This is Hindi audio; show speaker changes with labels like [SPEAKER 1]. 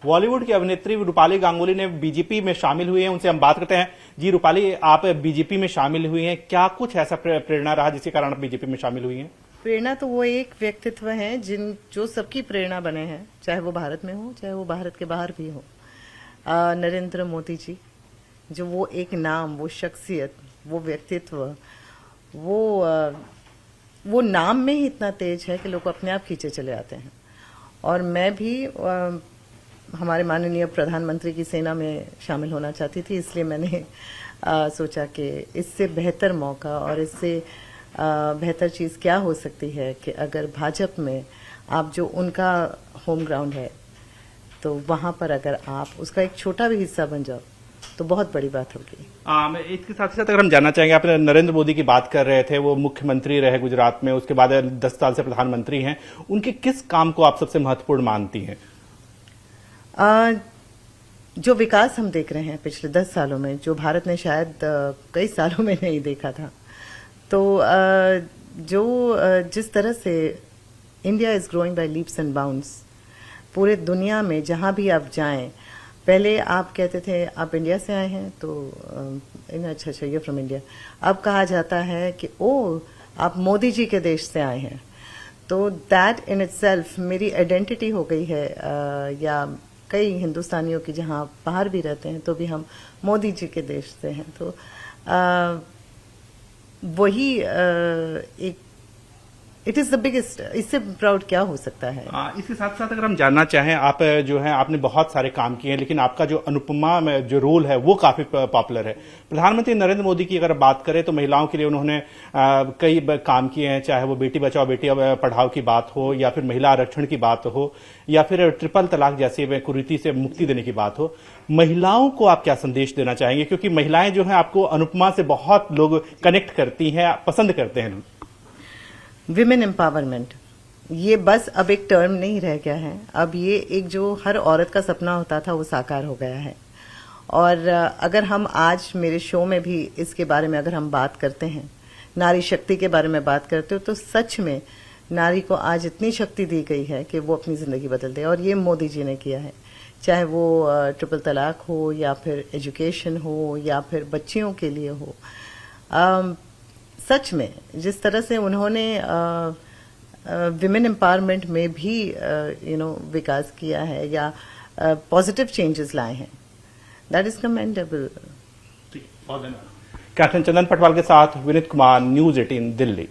[SPEAKER 1] बॉलीवुड की अभिनेत्री रूपाली गांगुली ने बीजेपी में शामिल हुई हैं, उनसे हम बात करते हैं। जी रूपाली, आप बीजेपी में शामिल हुई हैं, क्या कुछ ऐसा प्रेरणा रहा जिसके कारण आप बीजेपी में शामिल हुई हैं?
[SPEAKER 2] प्रेरणा तो वो एक व्यक्तित्व है जो सबकी प्रेरणा बने हैं, चाहे वो भारत में हो चाहे वो भारत के बाहर भी हो। नरेंद्र मोदी जी, जो वो एक नाम, वो शख्सियत, वो व्यक्तित्व, वो नाम में ही इतना तेज है कि लोग अपने आप खींचे चले आते हैं। और मैं भी हमारे माननीय प्रधानमंत्री की सेना में शामिल होना चाहती थी, इसलिए मैंने सोचा कि इससे बेहतर मौका और इससे बेहतर चीज़ क्या हो सकती है कि अगर भाजपा में आप जो उनका होम ग्राउंड है तो वहाँ पर अगर आप उसका एक छोटा भी हिस्सा बन जाओ तो बहुत बड़ी बात होगी।
[SPEAKER 1] मैं इसके साथ ही साथ अगर हम जानना चाहेंगे, आप नरेंद्र मोदी की बात कर रहे थे, वो मुख्यमंत्री रहे गुजरात में, उसके बाद 10 साल से प्रधानमंत्री हैं, उनके किस काम को आप सबसे महत्वपूर्ण मानती हैं?
[SPEAKER 2] जो विकास हम देख रहे हैं पिछले 10 सालों में, जो भारत ने शायद कई सालों में नहीं देखा था, तो जिस तरह से India is growing by leaps and bounds, पूरे दुनिया में जहां भी आप जाएं, पहले आप कहते थे आप इंडिया से आए हैं तो अच्छा ये फ्रॉम इंडिया, अब कहा जाता है कि ओ आप मोदी जी के देश से आए हैं। तो दैट इन इटसेल्फ मेरी आइडेंटिटी हो गई है। या कई हिंदुस्तानियों की जहां बाहर भी रहते हैं तो भी हम मोदी जी के देश से हैं, तो वही एक इट इज द बिगेस्ट, इससे प्राउड क्या हो सकता है।
[SPEAKER 1] इसके साथ साथ अगर हम जानना चाहें, आप जो है आपने बहुत सारे काम किए हैं, लेकिन आपका जो अनुपमा में जो रोल है वो काफी पॉपुलर है। प्रधानमंत्री नरेंद्र मोदी की अगर बात करें तो महिलाओं के लिए उन्होंने कई काम किए हैं, चाहे वो बेटी बचाओ बेटी पढ़ाओ की बात हो, या फिर महिला आरक्षण की बात हो, या फिर ट्रिपल तलाक जैसी कुरीति से मुक्ति देने की बात हो। महिलाओं को आप क्या संदेश देना चाहेंगे, क्योंकि महिलाएं जो है आपको अनुपमा से बहुत लोग कनेक्ट करती हैं, पसंद करते हैं?
[SPEAKER 2] विमेन एम्पावरमेंट ये बस अब एक टर्म नहीं रह गया है, अब ये एक जो हर औरत का सपना होता था वो साकार हो गया है। और अगर हम आज मेरे शो में भी इसके बारे में अगर हम बात करते हैं, नारी शक्ति के बारे में बात करते हो, तो सच में नारी को आज इतनी शक्ति दी गई है कि वो अपनी जिंदगी बदल दे, और ये मोदी जी ने किया है। चाहे वो ट्रिपल तलाक हो, या फिर एजुकेशन हो, या फिर बच्चियों के लिए हो। सच में जिस तरह से उन्होंने विमेन एम्पावरमेंट में भी विकास किया है या पॉजिटिव चेंजेस लाए हैं, दैट इज कमेंडेबल।
[SPEAKER 1] कैप्टन चंदन पटवाल के साथ विनीत कुमार, न्यूज़ 18 दिल्ली।